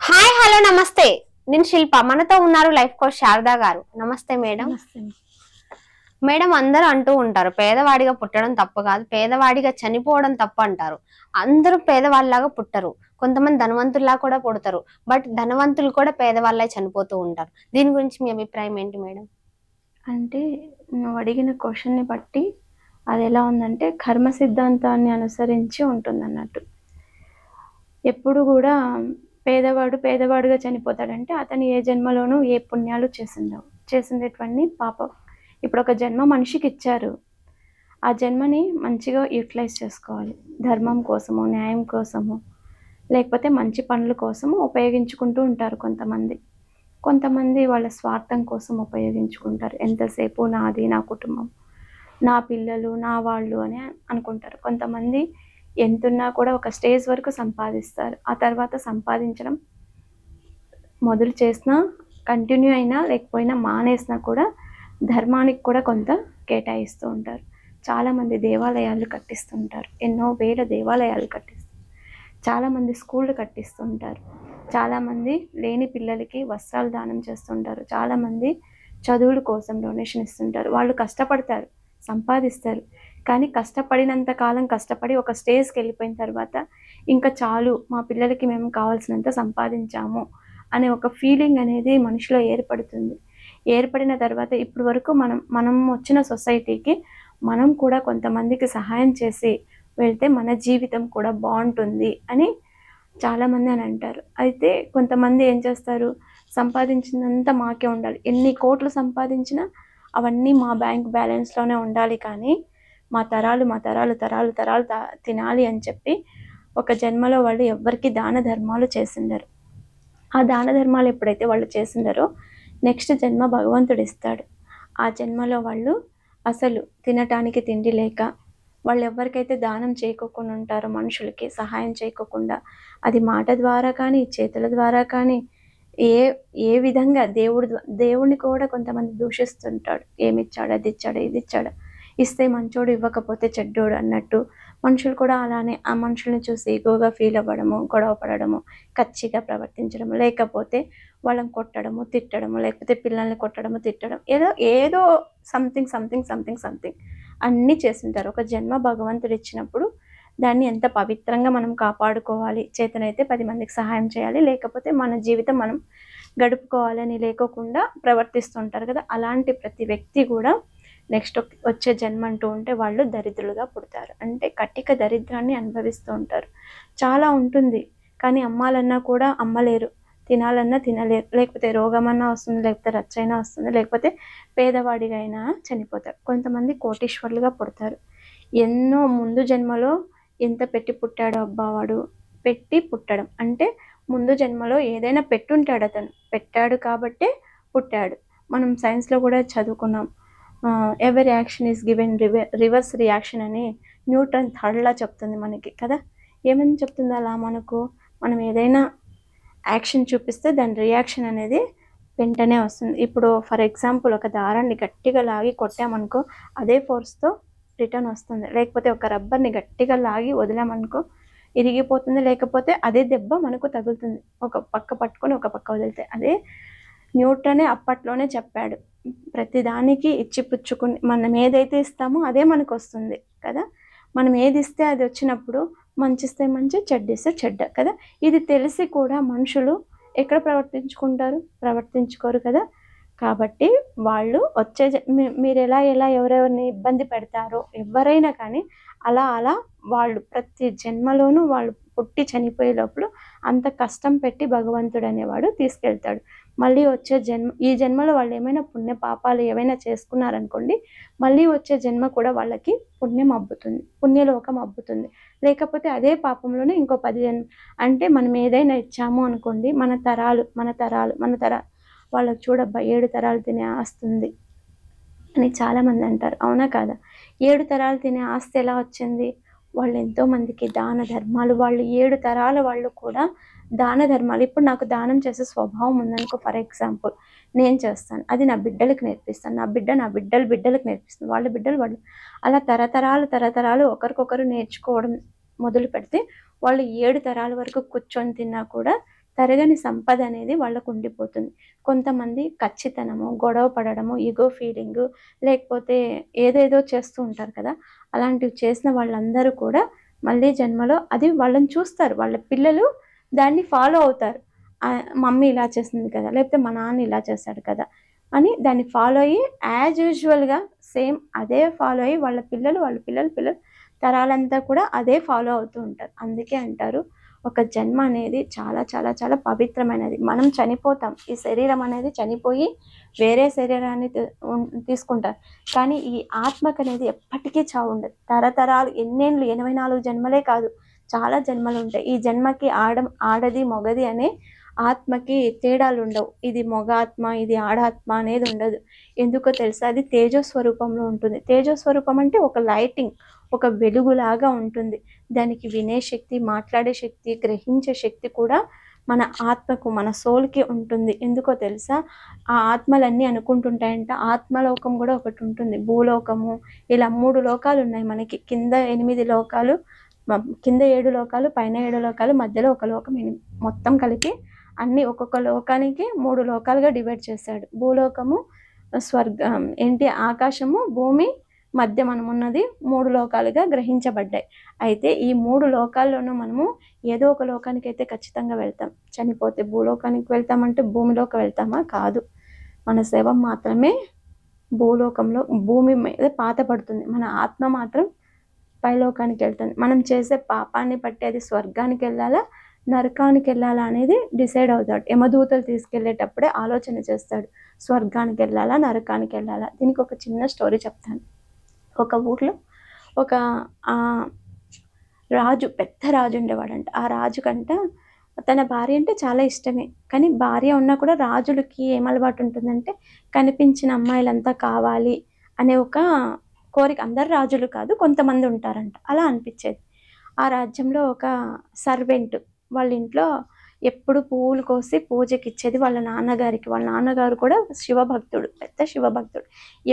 Hi hello నమస్తే. నేను శిల్ప. మనతో ఉన్నారు లైఫ్ కోచ్ శారదా గారు. నమస్తే మేడం. మేడం, అందరూ అంటూ ఉంటారు పేదవాడిగా పుట్టడం తప్పు కాదు, పేదవాడిగా చనిపోవడం తప్పు అంటారు. అందరూ పేదవాళ్ళలాగా పుట్టరు, కొంతమంది ధనవంతుల్లా కూడా పుడతారు. బట్ ధనవంతులు కూడా పేదవాళ్ళే చనిపోతూ ఉంటారు. దీని గురించి మీ అభిప్రాయం ఏంటి మేడం? అంటే నువ్వు అడిగిన క్వశ్చన్ని బట్టి అది ఎలా ఉందంటే కర్మ సిద్ధాంతాన్ని అనుసరించి ఉంటుందన్నట్టు. ఎప్పుడు కూడా పేదవాడుగా చనిపోతాడంటే అతను ఏ జన్మలోనూ ఏ పుణ్యాలు చేసిండేటువంటి పాపం. ఇప్పుడు ఒక జన్మ మనిషికి ఇచ్చారు, ఆ జన్మని మంచిగా యూటిలైజ్ చేసుకోవాలి. ధర్మం కోసము, న్యాయం కోసము, లేకపోతే మంచి పనుల కోసము ఉపయోగించుకుంటూ ఉంటారు కొంతమంది వాళ్ళ స్వార్థం కోసం ఉపయోగించుకుంటారు. ఎంతసేపు నాది, నా కుటుంబం, నా పిల్లలు, నా వాళ్ళు అని అనుకుంటారు. కొంతమంది ఎంతున్నా కూడా ఒక స్టేజ్ వరకు సంపాదిస్తారు, ఆ తర్వాత సంపాదించడం మొదలు చేసినా, కంటిన్యూ అయినా లేకపోయినా మానేసినా కూడా ధర్మానికి కూడా కొంత కేటాయిస్తూ ఉంటారు. చాలామంది దేవాలయాలు కట్టిస్తుంటారు, ఎన్నో వేల దేవాలయాలు కట్టిస్తారు. చాలామంది స్కూళ్ళు కట్టిస్తుంటారు. చాలామంది లేని పిల్లలకి వస్త్రాలు దానం చేస్తుంటారు. చాలామంది చదువుల కోసం డొనేషన్ ఇస్తుంటారు. వాళ్ళు కష్టపడతారు, సంపాదిస్తారు. కానీ కష్టపడినంత కాలం కష్టపడి ఒక స్టేజ్కి వెళ్ళిపోయిన తర్వాత ఇంకా చాలు, మా పిల్లలకి మేము కావాల్సినంత సంపాదించాము అనే ఒక ఫీలింగ్ అనేది మనిషిలో ఏర్పడుతుంది. ఏర్పడిన తర్వాత ఇప్పుడు వరకు మనం వచ్చిన సొసైటీకి మనం కూడా కొంతమందికి సహాయం చేసి వెళ్తే మన జీవితం కూడా బాగుంటుంది అని చాలామంది అని అంటారు. అయితే కొంతమంది ఏం చేస్తారు, సంపాదించినంత మాకే ఉండాలి, ఎన్ని కోట్లు సంపాదించినా అవన్నీ మా బ్యాంక్ బ్యాలెన్స్లోనే ఉండాలి, కానీ మా తరాలు తినాలి అని చెప్పి ఒక జన్మలో వాళ్ళు ఎవ్వరికి దాన ధర్మాలు చేసిండరు. ఆ దాన ధర్మాలు ఎప్పుడైతే వాళ్ళు చేసిండారో నెక్స్ట్ జన్మ భగవంతుడు ఇస్తాడు. ఆ జన్మలో వాళ్ళు అసలు తినటానికి తిండి లేక వాళ్ళు ఎవరికైతే దానం చేయకోకుండా ఉంటారో, మనుషులకి సహాయం చేయకోకుండా, అది మాట ద్వారా కానీ చేతుల ద్వారా కానీ ఏ ఏ విధంగా దేవుడిని కూడా కొంతమంది దూషిస్తుంటాడు. ఏమిచ్చాడు, అది ఇచ్చాడు, ఇది ఇచ్చాడు, ఇస్తే మంచోడు ఇవ్వకపోతే చెడ్డోడు అన్నట్టు. మనుషులు కూడా అలానే ఆ మనుషుల్ని చూసి ఈగోగా ఫీల్ అవ్వడము, గొడవ పడడము, కచ్చిగా ప్రవర్తించడము, లేకపోతే వాళ్ళని కొట్టడము, తిట్టడము, లేకపోతే పిల్లల్ని కొట్టడము, తిట్టడం, ఏదో సంథింగ్ అన్నీ చేస్తుంటారు. ఒక జన్మ భగవంతుడు ఇచ్చినప్పుడు దాన్ని ఎంత పవిత్రంగా మనం కాపాడుకోవాలి. చేతనైతే 10 మందికి సహాయం చేయాలి, లేకపోతే మన జీవితం మనం గడుపుకోవాలని లేకోకుండా ప్రవర్తిస్తుంటారు కదా. అలాంటి ప్రతి వ్యక్తి కూడా నెక్స్ట్ వచ్చే జన్మ అంటూ ఉంటే వాళ్ళు దరిద్రులుగా పుడతారు. అంటే కటిక దరిద్రాన్ని అనుభవిస్తూ ఉంటారు. చాలా ఉంటుంది, కానీ అమ్మాలన్నా కూడా అమ్మలేరు, తినాలన్నా తినలేరు, లేకపోతే రోగమన్నా వస్తుంది, లేకపోతే రచ్చైనా వస్తుంది, లేకపోతే పేదవాడిగా అయినా చనిపోతారు. కొంతమంది కోటీశ్వరులుగా పుడతారు. ఎన్నో ముందు జన్మలో ఎంత పెట్టి పుట్టాడో అబ్బా వాడు, పెట్టి పుట్టడం అంటే ముందు జన్మలో ఏదైనా పెట్టుంటాడు, అతను పెట్టాడు కాబట్టే పుట్టాడు. మనం సైన్స్లో కూడా చదువుకున్నాం, ఎవరి action is given reverse reaction అని న్యూటన్ థర్డ్లా చెప్తుంది మనకి కదా. ఏమని చెప్తుంది అలా మనకు? మనం ఏదైనా యాక్షన్ చూపిస్తే దాని రియాక్షన్ అనేది వెంటనే వస్తుంది. ఇప్పుడు ఫర్ ఎగ్జాంపుల్ ఒక దారాన్ని గట్టిగా లాగి కొట్టామనుకో అదే ఫోర్స్తో రిటర్న్ వస్తుంది. లేకపోతే ఒక రబ్బర్ని గట్టిగా లాగి వదిలామనుకో ఇరిగిపోతుంది, లేకపోతే అదే దెబ్బ మనకు తగులుతుంది. ఒక పక్క పట్టుకొని ఒక పక్క వదిలితే. అదే న్యూటనే అప్పట్లోనే చెప్పాడు, ప్రతిదానికి ఇచ్చి పుచ్చుకుని మనం ఏదైతే ఇస్తామో అదే మనకు వస్తుంది కదా. మనం ఏది ఇస్తే అది వచ్చినప్పుడు మంచిస్తే మంచి, చెడ్డిస్తే చెడ్డ కదా. ఇది తెలిసి కూడా మనుషులు ఎక్కడ ప్రవర్తించుకోరు కదా. కాబట్టి వాళ్ళు వచ్చే మీరు ఎలా ఎవరెవరిని ఇబ్బంది పెడతారో ఎవరైనా కానీ అలా వాళ్ళు ప్రతి జన్మలోనూ వాళ్ళు పుట్టి చనిపోయే లోపల అంత కష్టం పెట్టి భగవంతుడు అనేవాడు తీసుకెళ్తాడు. మళ్ళీ వచ్చే ఈ జన్మలో వాళ్ళు ఏమైనా పుణ్య పాపాలు ఏవైనా చేసుకున్నారనుకోండి, మళ్ళీ వచ్చే జన్మ కూడా వాళ్ళకి పుణ్యలోకం అబ్బుతుంది. లేకపోతే అదే పాపంలోనే ఇంకో 10 జన్మ. అంటే మనం ఏదైనా ఇచ్చాము అనుకోండి, మన తరాలు వాళ్ళకి చూడబ్బా 7 తరాలు తినే ఆస్తుంది అని చాలామంది అంటారు. అవునా కాదా? 7 తరాలు తినే ఆస్తి ఎలా వచ్చింది? వాళ్ళు ఎంతోమందికి దాన ధర్మాలు, వాళ్ళు 7 తరాల వాళ్ళు కూడా దాన ధర్మాలు. ఇప్పుడు నాకు దానం చేసే స్వభావం ఉందనుకో, ఫర్ ఎగ్జాంపుల్ నేను చేస్తాను, అది నా బిడ్డలకు నేర్పిస్తాను, నా బిడ్డలకు నేర్పిస్తుంది, వాళ్ళ బిడ్డలు వాళ్ళు, అలా తరతరాలు ఒకరికొకరు నేర్చుకోవడం మొదలు పెడితే వాళ్ళు 7 తరాల వరకు కూర్చొని తిన్నా కూడా తరగని సంపద అనేది వాళ్ళకు ఉండిపోతుంది. కొంతమంది ఖచ్చితనము, గొడవ పడడము, ఈగో ఫీలింగ్, లేకపోతే ఏదేదో చేస్తూ ఉంటారు కదా. అలాంటివి చేసిన వాళ్ళందరూ కూడా మళ్ళీ జన్మలో అది వాళ్ళని చూస్తారు, వాళ్ళ పిల్లలు దాన్ని ఫాలో అవుతారు. మమ్మీ ఇలా చేస్తుంది కదా, లేకపోతే మా నాన్న ఇలా చేశాడు కదా అని దాన్ని ఫాలో అయ్యి యాజ్ యూజువల్గా సేమ్ అదే ఫాలో అయ్యి వాళ్ళ పిల్లలు తరాలంతా కూడా అదే ఫాలో అవుతూ ఉంటారు. అందుకే అంటారు ఒక జన్మ అనేది చాలా చాలా చాలా పవిత్రమైనది. మనం చనిపోతాం, ఈ శరీరం అనేది చనిపోయి వేరే శరీరాన్ని తీసుకుంటారు, కానీ ఈ ఆత్మకు అనేది ఎప్పటికీ చావు ఉండదు. తరతరాలు ఎన్నేళ్ళు, 84 జన్మలే కాదు, చాలా జన్మలు ఉంటాయి. ఈ జన్మకి ఆడది మొగది అనే ఆత్మకి తేడాలు ఉండవు. ఇది మొగ ఆత్మ, ఇది ఆడాత్మ అనేది ఉండదు. ఎందుకో తెలుసా? అది తేజస్వరూపంలో ఉంటుంది. తేజస్వరూపం అంటే ఒక లైటింగ్, ఒక వెలుగులాగా ఉంటుంది. దానికి వినే శక్తి, మాట్లాడే శక్తి, గ్రహించే శక్తి కూడా మన ఆత్మకు, మన సోల్కి ఉంటుంది. ఎందుకో తెలుసా? ఆ ఆత్మలన్నీ అనుకుంటుంటాయంట, ఆత్మలోకం కూడా ఒకటి ఉంటుంది, భూలోకము, ఇలా 3 లోకాలు ఉన్నాయి మనకి. కింద 8 లోకాలు, కింద 7 లోకాలు, పైన 7 లోకాలు, మధ్యలో ఒక లోకం, మొత్తం కలిపి అన్ని ఒక్కొక్క లోకానికి 3 లోకాలుగా డివైడ్ చేశాడు. భూలోకము, స్వర్గం ఏంటి, ఆకాశము, భూమి, మధ్య మనం ఉన్నది 3 లోకాలుగా గ్రహించబడ్డాయి. అయితే ఈ 3 లోకాల్లోనూ మనము ఏదో ఒక లోకానికి అయితే ఖచ్చితంగా వెళ్తాం. చనిపోతే భూలోకానికి వెళ్తామంటే భూమిలోకి వెళ్తామా? కాదు. మన శవం మాత్రమే భూలోకంలో, భూమి మీద పాత పడుతుంది. మన ఆత్మ మాత్రం పైలోకానికి వెళ్తుంది. మనం చేసే పాపాన్ని బట్టి అది స్వర్గానికి వెళ్ళాలా, నరకానికి వెళ్ళాలా అనేది డిసైడ్ అవుతాడు. యమదూతలు తీసుకెళ్లేటప్పుడే ఆలోచన చేస్తాడు, స్వర్గానికి వెళ్ళాలా, నరకానికి వెళ్ళాలా. దీనికి ఒక చిన్న స్టోరీ చెప్తాను. ఒక ఊర్లో ఒక రాజు, పెద్ద రాజు ఉండేవాడంట. ఆ రాజు కంట తన భార్య అంటే చాలా ఇష్టమే, కానీ భార్య ఉన్నా కూడా రాజులకి ఏం అలవాటు ఉంటుందంటే కనిపించిన అమ్మాయిలంతా కావాలి అనే ఒక కోరిక. అందరు రాజులు కాదు, కొంతమంది ఉంటారంట, అలా అనిపించేది. ఆ రాజ్యంలో ఒక సర్వెంట్ వాళ్ళ ఇంట్లో ఎప్పుడు పువ్వులు కోసి పూజకి ఇచ్చేది వాళ్ళ నాన్నగారికి. వాళ్ళ నాన్నగారు కూడా శివభక్తుడు, పెద్ద శివభక్తుడు.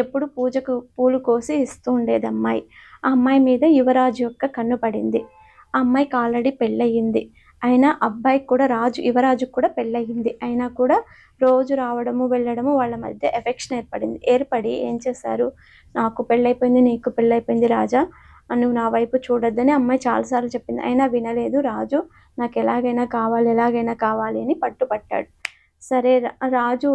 ఎప్పుడు పూజకు పూలు కోసి ఇస్తూ ఉండేది అమ్మాయి. ఆ అమ్మాయి మీద యువరాజు యొక్క కన్ను పడింది. ఆ అమ్మాయికి ఆల్రెడీ పెళ్ళయింది. అయినా అబ్బాయికి కూడా, యువరాజుకు కూడా పెళ్ళయింది. అయినా కూడా రోజు రావడము వెళ్ళడము, వాళ్ళ మధ్య ఎఫెక్షన్ ఏర్పడి ఏం చేశారు, నాకు పెళ్ళైపోయింది, నీకు పెళ్ళైపోయింది రాజా, నువ్వు నా వైపు చూడొద్దని అమ్మాయి చాలాసార్లు చెప్పింది. అయినా వినలేదు రాజు. నాకు ఎలాగైనా కావాలి అని పట్టుపట్టాడు. సరే, రాజు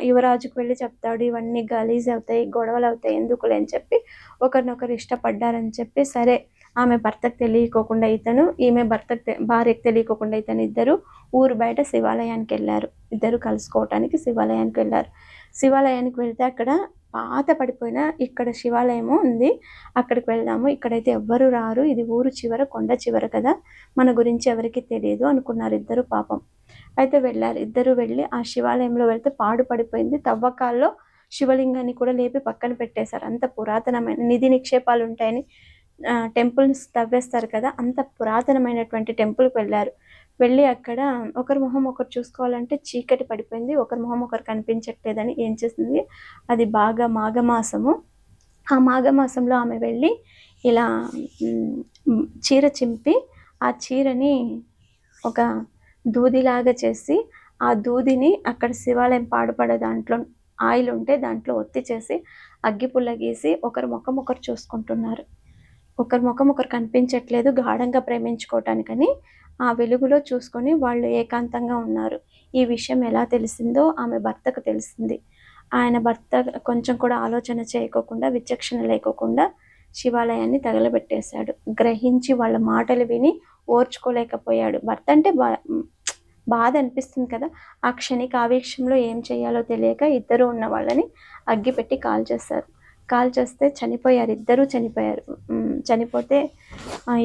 యువరాజుకు వెళ్ళి చెప్తాడు, ఇవన్నీ గలీజ్ అవుతాయి, గొడవలు అవుతాయి, ఎందుకులే అని చెప్పి ఒకరినొకరు ఇష్టపడ్డారని చెప్పి, సరే ఆమె భర్తకు తెలియకోకుండా ఇతను, ఈమె భార్యకు తెలియకోకుండా ఇతను, ఇద్దరు ఊరు బయట శివాలయానికి వెళ్ళారు. ఇద్దరు కలుసుకోవటానికి శివాలయానికి వెళ్ళారు. శివాలయానికి వెళ్తే అక్కడ పాత పడిపోయిన ఇక్కడ శివాలయము ఉంది, అక్కడికి వెళ్దాము, ఇక్కడైతే ఎవ్వరు రారు, ఇది ఊరు చివర, కొండ చివర కదా, మన గురించి ఎవరికి తెలియదు అనుకున్నారు ఇద్దరు పాపం. అయితే వెళ్ళారు. ఇద్దరు వెళ్ళి ఆ శివాలయంలో వెళ్తే పాడు పడిపోయింది. తవ్వకాల్లో శివలింగాన్ని కూడా లేపి పక్కన పెట్టేశారు. అంత పురాతనమైన నిధి నిక్షేపాలు ఉంటాయని టెంపుల్స్ తవ్వేస్తారు కదా, అంత పురాతనమైనటువంటి టెంపుల్కి వెళ్ళారు. వెళ్ళి అక్కడ ఒకరి మొహం ఒకరు చూసుకోవాలంటే చీకటి పడిపోయింది, ఒకరి మొహం ఒకరు కనిపించట్లేదని ఏం చేసింది, అది బాగా మాఘమాసము. ఆ మాఘమాసంలో ఆమె వెళ్ళి ఇలా చీర చింపి ఆ చీరని ఒక దూదిలాగా చేసి, ఆ దూదిని అక్కడ శివాలయం పాడుపడే దాంట్లో ఆయిల్ ఉంటే దాంట్లో ఒత్తి చేసి అగ్గిపుల్ల గీసి ఒకరి ముఖం ఒకరు చూసుకుంటున్నారు. ఒకరి ముఖం ఒకరు కనిపించట్లేదు, గాఢంగా ప్రేమించుకోవటానికని ఆ వెలుగులో చూసుకొని వాళ్ళు ఏకాంతంగా ఉన్నారు. ఈ విషయం ఎలా తెలిసిందో ఆమె భర్తకు తెలిసింది. ఆయన భర్త కొంచెం కూడా ఆలోచన చేయకోకుండా, విచక్షణ లేకోకుండా శివాలయాన్ని తగలబెట్టేశాడు. గ్రహించి వాళ్ళ మాటలు విని ఓర్చుకోలేకపోయాడు. భర్త అంటే బాధ అనిపిస్తుంది కదా, ఆ క్షణిక ఆవేశంలో ఏం చేయాలో తెలియక ఇద్దరు ఉన్న వాళ్ళని అగ్గిపెట్టి కాల్చేశారు. కాల్చేస్తే చనిపోయారు, ఇద్దరూ చనిపోయారు. చనిపోతే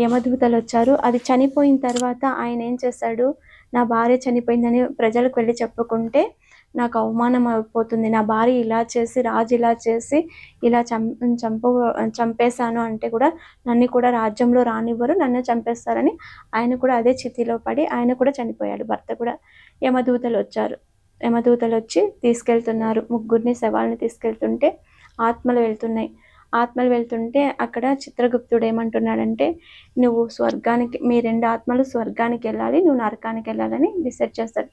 యమదూతలు వచ్చారు. అది చనిపోయిన తర్వాత ఆయన ఏం చేశాడు, నా భార్య చనిపోయిందని ప్రజలకు వెళ్ళి చెప్పుకుంటే నాకు అవమానం అయిపోతుంది, నా భార్య ఇలా చేసి, రాజు ఇలా చేసి, ఇలా చంపేశాను అంటే కూడా నన్ను కూడా రాజ్యంలో రానివ్వరు, నన్ను చంపేస్తారని ఆయన కూడా అదే చితిలో పడి ఆయన కూడా చనిపోయాడు. భర్త కూడా. యమదూతలు వచ్చారు. యమదూతలు వచ్చి తీసుకెళ్తున్నారు, ముగ్గురిని శవాలను తీసుకెళ్తుంటే ఆత్మలు వెళ్తున్నాయి. ఆత్మలు వెళ్తుంటే అక్కడ చిత్రగుప్తుడు ఏమంటున్నాడంటే, నువ్వు స్వర్గానికి, మీ 2 ఆత్మలు స్వర్గానికి వెళ్ళాలి, నువ్వు నరకానికి వెళ్ళాలని డిసైడ్ చేస్తాడు.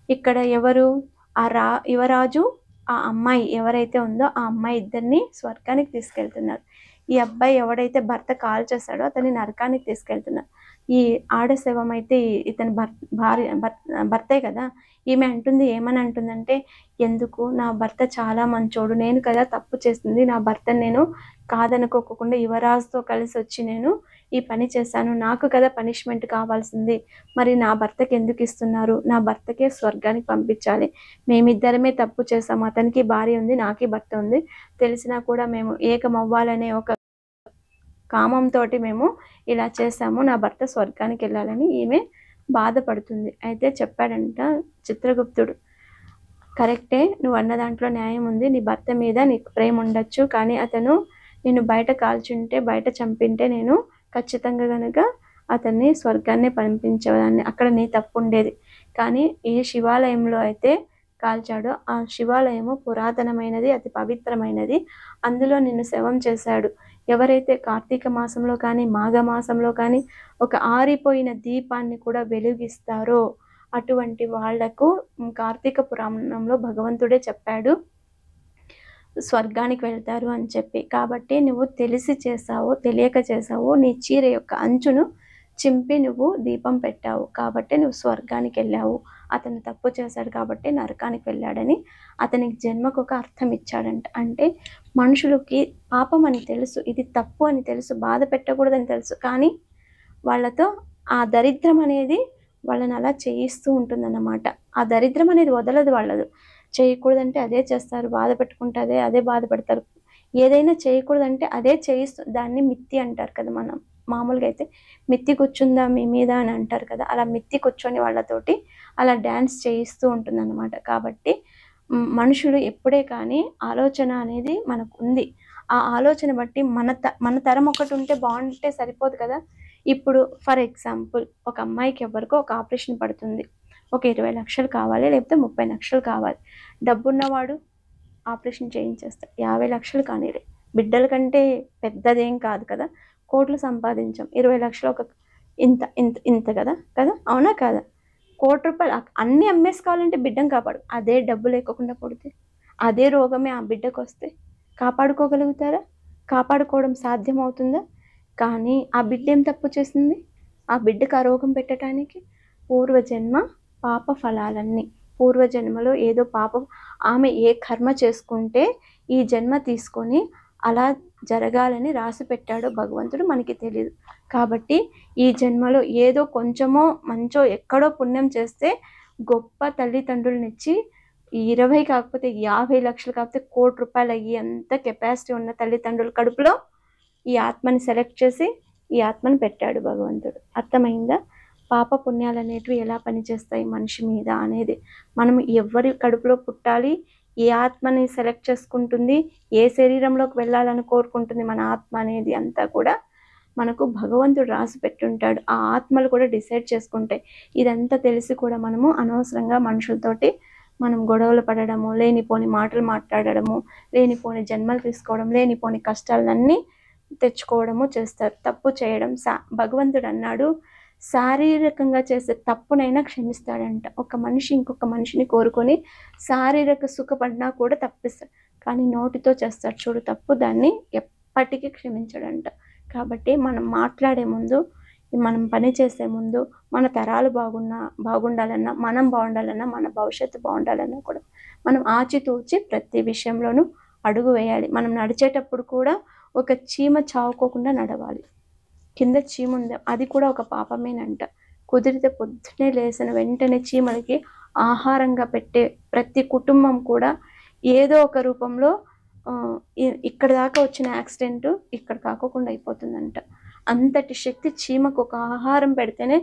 ఇక్కడ ఎవరు, యువరాజు, ఆ అమ్మాయి ఎవరైతే ఉందో ఆ అమ్మాయి ఇద్దరిని స్వర్గానికి తీసుకెళ్తున్నారు. ఈ అబ్బాయి ఎవడైతే భర్త కాల్ చేశాడో అతన్ని నరకానికి తీసుకెళ్తున్నారు. ఈ ఆడ శవం అయితే ఇతని భర్తే కదా. ఈమె అంటుంది, ఏమని అంటుందంటే, ఎందుకు, నా భర్త చాలా మంచోడు, నేను కదా తప్పు చేస్తుంది, నా భర్తను నేను కాదనుకోకుండా యువరాజుతో కలిసి వచ్చి నేను ఈ పని చేశాను, నాకు కదా పనిష్మెంట్ కావాల్సింది, మరి నా భర్తకి ఎందుకు ఇస్తున్నారు, నా భర్తకే స్వర్గానికి పంపించాలి, మేమిద్దరమే తప్పు చేసాము, అతనికి భార్య ఉంది, నాకే భర్త ఉంది, తెలిసినా కూడా మేము ఏకమవ్వాలనే ఒక కామంతో మేము ఇలా చేశాము, నా భర్త స్వర్గానికి వెళ్ళాలని ఈమె బాధపడుతుంది. అయితే చెప్పాడంట చిత్రగుప్తుడు, కరెక్టే, నువ్వు అన్న దాంట్లో న్యాయం ఉంది, నీ భర్త మీద నీకు ప్రేమ ఉండొచ్చు, కానీ అతను నేను బయట కాల్చుంటే, బయట చంపింటే నేను ఖచ్చితంగా కనుక అతన్ని స్వర్గాన్ని పంపించేదాన్ని, అక్కడ నీ తప్పు ఉండేది. కానీ ఏ శివాలయంలో అయితే కాల్చాడో ఆ శివాలయము పురాతనమైనది, అతి పవిత్రమైనది, అందులో నిన్ను శవం చేశాడు. ఎవరైతే కార్తీక మాసంలో కానీ మాఘ మాసంలో కానీ ఒక ఆరిపోయిన దీపాన్ని కూడా వెలిగిస్తారో అటువంటి వాళ్లకు కార్తీక పురాణంలో భగవంతుడే చెప్పాడు స్వర్గానికి వెళ్తారు అని చెప్పి. కాబట్టి నువ్వు తెలిసి చేసావు, తెలియక చేసావు, నీ చీర యొక్క అంచును చింపి నువ్వు దీపం పెట్టావు కాబట్టి నువ్వు స్వర్గానికి వెళ్ళావు, అతను తప్పు చేశాడు కాబట్టి నరకానికి వెళ్ళాడని అతనికి జన్మకు ఒక అర్థం ఇచ్చాడంట. అంటే మనుషులకి పాపం అని తెలుసు, ఇది తప్పు అని తెలుసు, బాధ పెట్టకూడదని తెలుసు, కానీ వాళ్ళతో ఆ దరిద్రం అనేది వాళ్ళని అలా చేయిస్తూ ఉంటుందన్నమాట. ఆ దరిద్రం అనేది వదలదు, వాళ్ళదు చేయకూడదంటే అదే చేస్తారు, బాధ పెట్టుకుంటే అదే బాధ పెడతారు, ఏదైనా చేయకూడదంటే అదే చేయిస్తూ, దాన్ని మిత్తి అంటారు కదా. మనం మామూలుగా అయితే మిత్తి కూర్చుందా మీ మీద అని అంటారు కదా, అలా మిత్తి కూర్చొని వాళ్ళతోటి అలా డ్యాన్స్ చేయిస్తూ ఉంటుందన్నమాట. కాబట్టి మనుషులు ఎప్పుడే కానీ ఆలోచన అనేది మనకు ఉంది, ఆ ఆలోచన బట్టి మన తరం ఒకటి ఉంటే బాగుంటే సరిపోదు కదా. ఇప్పుడు ఫర్ ఎగ్జాంపుల్ ఒక అమ్మాయికి ఎవరికో ఒక ఆపరేషన్ పడుతుంది, ఒక 20 లక్షలు కావాలి, లేకపోతే 30 లక్షలు కావాలి, డబ్బున్నవాడు ఆపరేషన్ చేయించేస్తాడు. 50 లక్షలు కానీ బిడ్డల కంటే పెద్దదేం కాదు కదా, కోట్లు సంపాదించాం, 20 లక్షలు ఒక ఇంత కదా అవునా కాదా, ₹1,00,00,000 అన్నీ అమ్మేసుకోవాలంటే బిడ్డను కాపాడు. అదే డబ్బు లేకుండా పుడితే, అదే రోగమే ఆ బిడ్డకు వస్తే కాపాడుకోగలుగుతారా? కాపాడుకోవడం సాధ్యమవుతుందా? కానీ ఆ బిడ్డ ఏం తప్పు చేసింది, ఆ బిడ్డకు ఆ రోగం పెట్టడానికి? పూర్వజన్మ పాప ఫలాలన్నీ, పూర్వజన్మలో ఏదో పాపం, ఆమె ఏ కర్మ చేసుకుంటే ఈ జన్మ తీసుకొని అలా జరగాలని రాసి పెట్టాడో భగవంతుడు మనకి తెలియదు. కాబట్టి ఈ జన్మలో ఏదో కొంచెమో మంచో ఎక్కడో పుణ్యం చేస్తే గొప్ప తల్లిదండ్రులనిచ్చి 20 కాకపోతే 50 లక్షలు కాకపోతే ₹1,00,00,000 అయ్యి అంత కెపాసిటీ ఉన్న తల్లిదండ్రుల కడుపులో ఈ ఆత్మని సెలెక్ట్ చేసి ఈ ఆత్మని పెట్టాడు భగవంతుడు. అర్థమైందా? పాప పుణ్యాలు అనేటివి ఎలా పనిచేస్తాయి మనిషి మీద అనేది, మనం ఎవరి కడుపులో పుట్టాలి, ఏ ఆత్మని సెలెక్ట్ చేసుకుంటుంది, ఏ శరీరంలోకి వెళ్ళాలని కోరుకుంటుంది మన ఆత్మ అనేది అంతా కూడా మనకు భగవంతుడు రాసి పెట్టుంటాడు. ఆ ఆత్మలు కూడా డిసైడ్ చేసుకుంటాయి. ఇదంతా తెలిసి కూడా మనము అనవసరంగా మనుషులతోటి మనం గొడవలు పడడము, లేనిపోని మాటలు మాట్లాడడము, లేనిపోని జన్మలు తీసుకోవడం, లేనిపోని కష్టాలన్నీ తెచ్చుకోవడము చేస్తారు. తప్పు చేయడం భగవంతుడు అన్నాడు శారీరకంగా చేసే తప్పునైనా క్షమిస్తాడంట. ఒక మనిషి ఇంకొక మనిషిని కోరుకొని శారీరక సుఖపడినా కూడా తప్పిస్తాడు, కానీ నోటితో చేస్తాడు చూడు తప్పు, దాన్ని ఎప్పటికీ క్షమించడంట. కాబట్టి మనం మాట్లాడే ముందు, మనం పని చేసే ముందు, మన తరాలు బాగుండాలన్నా, మనం బాగుండాలన్నా, మన భవిష్యత్తు బాగుండాలన్నా కూడా మనం ఆచితూచి ప్రతి విషయంలోనూ అడుగు వేయాలి. మనం నడిచేటప్పుడు కూడా ఒక చీమ చావుకోకుండా నడవాలి. కింద చీమ ఉంది, అది కూడా ఒక పాపమేనంట. కుదిరితే పొద్దునే లేసిన వెంటనే చీమలకి ఆహారంగా పెట్టే ప్రతి కుటుంబం కూడా ఏదో ఒక రూపంలో ఇక్కడ దాకా వచ్చిన యాక్సిడెంట్ ఇక్కడ కాకోకుండా అయిపోతుందంట. అంతటి శక్తి చీమకు ఒక ఆహారం పెడితేనే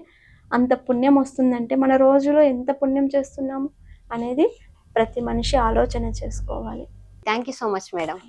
అంత పుణ్యం వస్తుందంటే మన రోజులో ఎంత పుణ్యం చేస్తున్నాము అనేది ప్రతి మనిషి ఆలోచన చేసుకోవాలి. Thank you so much madam.